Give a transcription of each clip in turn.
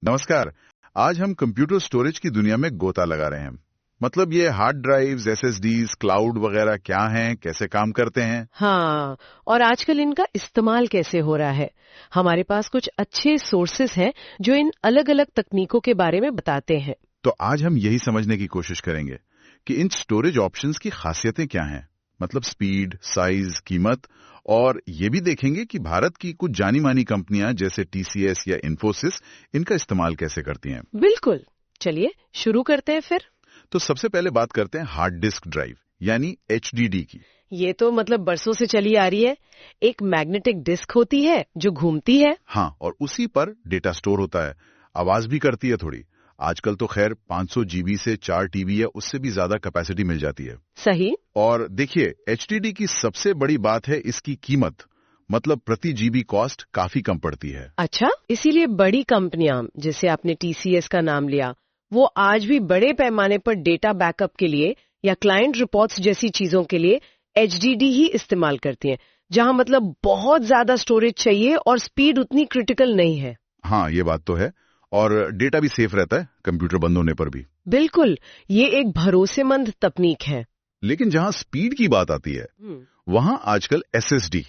नमस्कार। आज हम कंप्यूटर स्टोरेज की दुनिया में गोता लगा रहे हैं। मतलब ये हार्ड ड्राइव्स, एसएसडीज, क्लाउड वगैरह क्या हैं, कैसे काम करते हैं। हाँ, और आजकल इनका इस्तेमाल कैसे हो रहा है। हमारे पास कुछ अच्छे सोर्सेस हैं जो इन अलग अलग तकनीकों के बारे में बताते हैं। तो आज हम यही समझने की कोशिश करेंगे कि इन स्टोरेज ऑप्शंस की खासियतें क्या हैं। मतलब स्पीड, साइज, कीमत, और ये भी देखेंगे कि भारत की कुछ जानी मानी कंपनियां जैसे टीसीएस या इन्फोसिस इनका इस्तेमाल कैसे करती हैं। बिल्कुल, चलिए शुरू करते हैं फिर। तो सबसे पहले बात करते हैं हार्ड डिस्क ड्राइव यानी एचडीडी की। ये तो मतलब बरसों से चली आ रही है। एक मैग्नेटिक डिस्क होती है जो घूमती है। हाँ, और उसी पर डेटा स्टोर होता है। आवाज भी करती है थोड़ी। आजकल तो खैर 500 जीबी से 4 टीबी या उससे भी ज्यादा कैपेसिटी मिल जाती है। सही। और देखिए, एचडीडी की सबसे बड़ी बात है इसकी कीमत। मतलब प्रति जीबी कॉस्ट काफी कम पड़ती है। अच्छा, इसीलिए बड़ी कंपनियां, जैसे आपने टीसीएस का नाम लिया, वो आज भी बड़े पैमाने पर डेटा बैकअप के लिए या क्लाइंट रिपोर्ट्स जैसी चीजों के लिए एचडीडी ही इस्तेमाल करती हैं, जहां मतलब बहुत ज्यादा स्टोरेज चाहिए और स्पीड उतनी क्रिटिकल नहीं है। हाँ, ये बात तो है। और डेटा भी सेफ रहता है कंप्यूटर बंद होने पर भी। बिल्कुल, ये एक भरोसेमंद तकनीक है। लेकिन जहां स्पीड की बात आती है वहां आजकल एसएसडी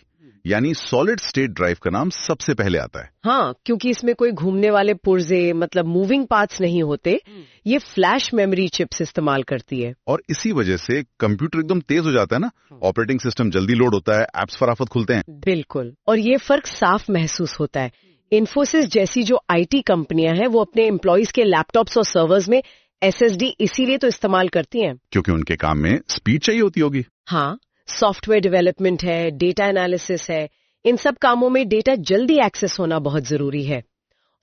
यानी सॉलिड स्टेट ड्राइव का नाम सबसे पहले आता है। हाँ, क्योंकि इसमें कोई घूमने वाले पुर्जे मतलब मूविंग पार्ट्स नहीं होते। ये फ्लैश मेमोरी चिप्स इस्तेमाल करती है। और इसी वजह से कंप्यूटर एकदम तेज हो जाता है ना। ऑपरेटिंग सिस्टम जल्दी लोड होता है, एप्स फटाफट खुलते हैं। बिल्कुल, और ये फर्क साफ महसूस होता है। इन्फोसिस जैसी जो आईटी कंपनियां हैं वो अपने एम्प्लॉइज के लैपटॉप्स और सर्वर्स में एसएसडी इसीलिए तो इस्तेमाल करती हैं। क्योंकि उनके काम में स्पीड चाहिए होती होगी। हाँ, सॉफ्टवेयर डेवलपमेंट है, डेटा एनालिसिस है, इन सब कामों में डेटा जल्दी एक्सेस होना बहुत जरूरी है।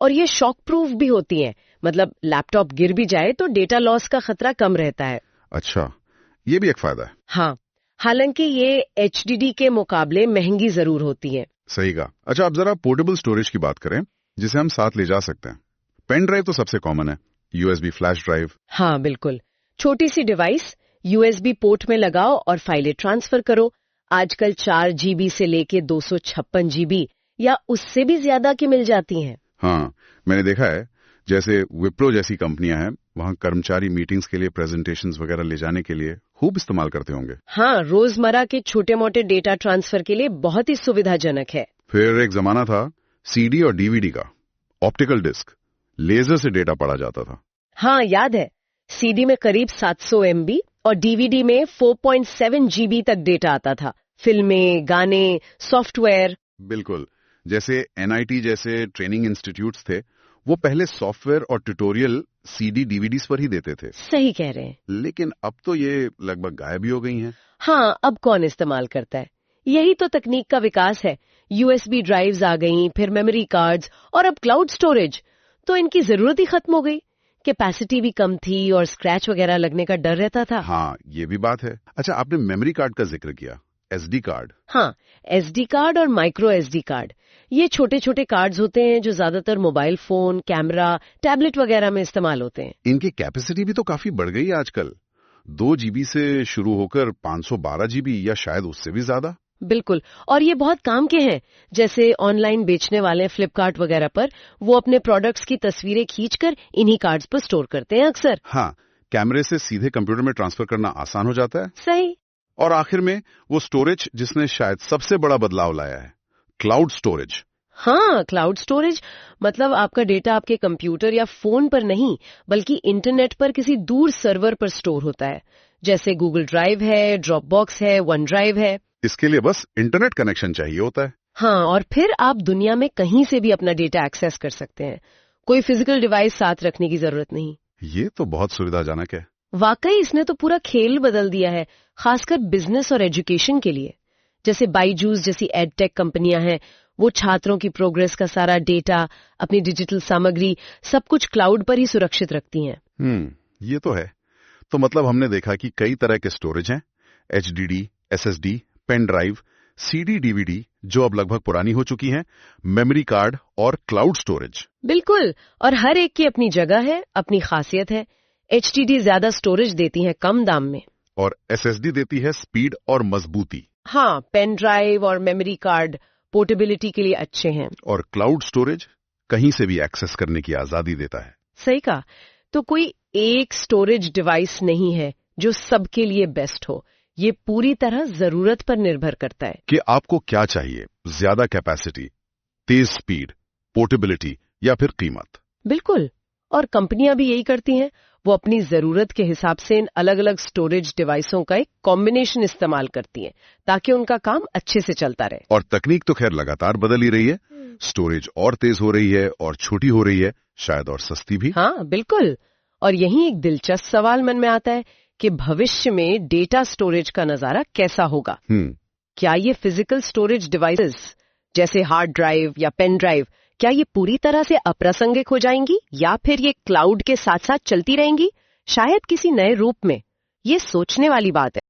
और ये शॉक प्रूफ भी होती हैं। मतलब लैपटॉप गिर भी जाए तो डेटा लॉस का खतरा कम रहता है। अच्छा, ये भी एक फायदा है। हाँ, हालांकि ये एचडीडी के मुकाबले महंगी जरूर होती है। सही कहा। अच्छा, अब जरा पोर्टेबल स्टोरेज की बात करें जिसे हम साथ ले जा सकते हैं। पेन ड्राइव तो सबसे कॉमन है, यूएसबी फ्लैश ड्राइव। हाँ बिल्कुल, छोटी सी डिवाइस यूएसबी पोर्ट में लगाओ और फाइलें ट्रांसफर करो। आजकल 4 जीबी से लेके 256 जीबी या उससे भी ज्यादा की मिल जाती हैं। हाँ, मैंने देखा है। जैसे विप्रो जैसी कंपनियां हैं, वहां कर्मचारी मीटिंग्स के लिए, प्रेजेंटेशंस वगैरह ले जाने के लिए खूब इस्तेमाल करते होंगे। हाँ, रोजमर्रा के छोटे मोटे डेटा ट्रांसफर के लिए बहुत ही सुविधाजनक है। फिर एक जमाना था सीडी और डीवीडी का। ऑप्टिकल डिस्क, लेजर से डेटा पढ़ा जाता था। हाँ याद है, सीडी में करीब 700 एमबी और डीवीडी में 4.7 जीबी तक डेटा आता था। फिल्में, गाने, सॉफ्टवेयर। बिल्कुल। जैसे एनआईटी जैसे ट्रेनिंग इंस्टीट्यूट्स थे, वो पहले सॉफ्टवेयर और ट्यूटोरियल सीडी डीवीडीज पर ही देते थे। सही कह रहे हैं। लेकिन अब तो ये लगभग गायब ही हो गई हैं। हाँ, अब कौन इस्तेमाल करता है। यही तो तकनीक का विकास है। यूएसबी ड्राइव्स आ गई, फिर मेमोरी कार्ड्स और अब क्लाउड स्टोरेज। तो इनकी जरूरत ही खत्म हो गई। कैपेसिटी भी कम थी और स्क्रैच वगैरह लगने का डर रहता था। हाँ, ये भी बात है। अच्छा, आपने मेमोरी कार्ड का जिक्र किया, एसडी कार्ड। हाँ, एसडी कार्ड और माइक्रो एसडी कार्ड, ये छोटे छोटे कार्ड्स होते हैं जो ज्यादातर मोबाइल फोन, कैमरा, टैबलेट वगैरह में इस्तेमाल होते हैं। इनकी कैपेसिटी भी तो काफी बढ़ गई है आजकल। 2 जीबी से शुरू होकर 512 जीबी या शायद उससे भी ज्यादा। बिल्कुल, और ये बहुत काम के हैं। जैसे ऑनलाइन बेचने वाले फ्लिपकार्ट वगैरह पर वो अपने प्रोडक्ट्स की तस्वीरें खींचकर इन्हीं कार्ड्स पर स्टोर करते हैं अक्सर। हाँ, कैमरे से सीधे कंप्यूटर में ट्रांसफर करना आसान हो जाता है। सही। और आखिर में वो स्टोरेज जिसने शायद सबसे बड़ा बदलाव लाया है, क्लाउड स्टोरेज। हाँ, क्लाउड स्टोरेज मतलब आपका डेटा आपके कंप्यूटर या फोन पर नहीं बल्कि इंटरनेट पर किसी दूर सर्वर पर स्टोर होता है। जैसे गूगल ड्राइव है, ड्रॉप बॉक्स है, वन ड्राइव है। इसके लिए बस इंटरनेट कनेक्शन चाहिए होता है। हाँ, और फिर आप दुनिया में कहीं से भी अपना डेटा एक्सेस कर सकते हैं। कोई फिजिकल डिवाइस साथ रखने की जरूरत नहीं। ये तो बहुत सुविधाजनक है। वाकई इसने तो पूरा खेल बदल दिया है, खासकर बिजनेस और एजुकेशन के लिए। जैसे बाईजूस जैसी एडटेक कंपनियां हैं, वो छात्रों की प्रोग्रेस का सारा डेटा, अपनी डिजिटल सामग्री, सब कुछ क्लाउड पर ही सुरक्षित रखती हैं। ये तो है। तो मतलब हमने देखा कि कई तरह के स्टोरेज हैं, HDD, SSD, pen drive, CD DVD जो अब लगभग पुरानी हो चुकी हैं, मेमोरी कार्ड और क्लाउड स्टोरेज। बिल्कुल, और हर एक की अपनी जगह है, अपनी खासियत है। एचडीडी ज्यादा स्टोरेज देती है कम दाम में, और एसएसडी देती है स्पीड और मजबूती। हाँ, पेन ड्राइव और मेमोरी कार्ड पोर्टेबिलिटी के लिए अच्छे हैं। और क्लाउड स्टोरेज कहीं से भी एक्सेस करने की आजादी देता है। सही कहा। तो कोई एक स्टोरेज डिवाइस नहीं है जो सबके लिए बेस्ट हो, ये पूरी तरह जरूरत पर निर्भर करता है कि आपको क्या चाहिए, ज्यादा कैपेसिटी, तेज स्पीड, पोर्टेबिलिटी या फिर कीमत। बिल्कुल। और कंपनियां भी यही करती हैं, वो अपनी जरूरत के हिसाब से इन अलग अलग स्टोरेज डिवाइसों का एक कॉम्बिनेशन इस्तेमाल करती हैं ताकि उनका काम अच्छे से चलता रहे। और तकनीक तो खैर लगातार बदल ही रही है, स्टोरेज और तेज हो रही है और छोटी हो रही है, शायद और सस्ती भी। हाँ बिल्कुल। और यही एक दिलचस्प सवाल मन में आता है कि भविष्य में डेटा स्टोरेज का नजारा कैसा होगा। क्या ये फिजिकल स्टोरेज डिवाइसेस जैसे हार्ड ड्राइव या पेन ड्राइव, क्या ये पूरी तरह से अप्रासंगिक हो जाएंगी या फिर ये क्लाउड के साथ साथ चलती रहेंगी, शायद किसी नए रूप में? ये सोचने वाली बात है।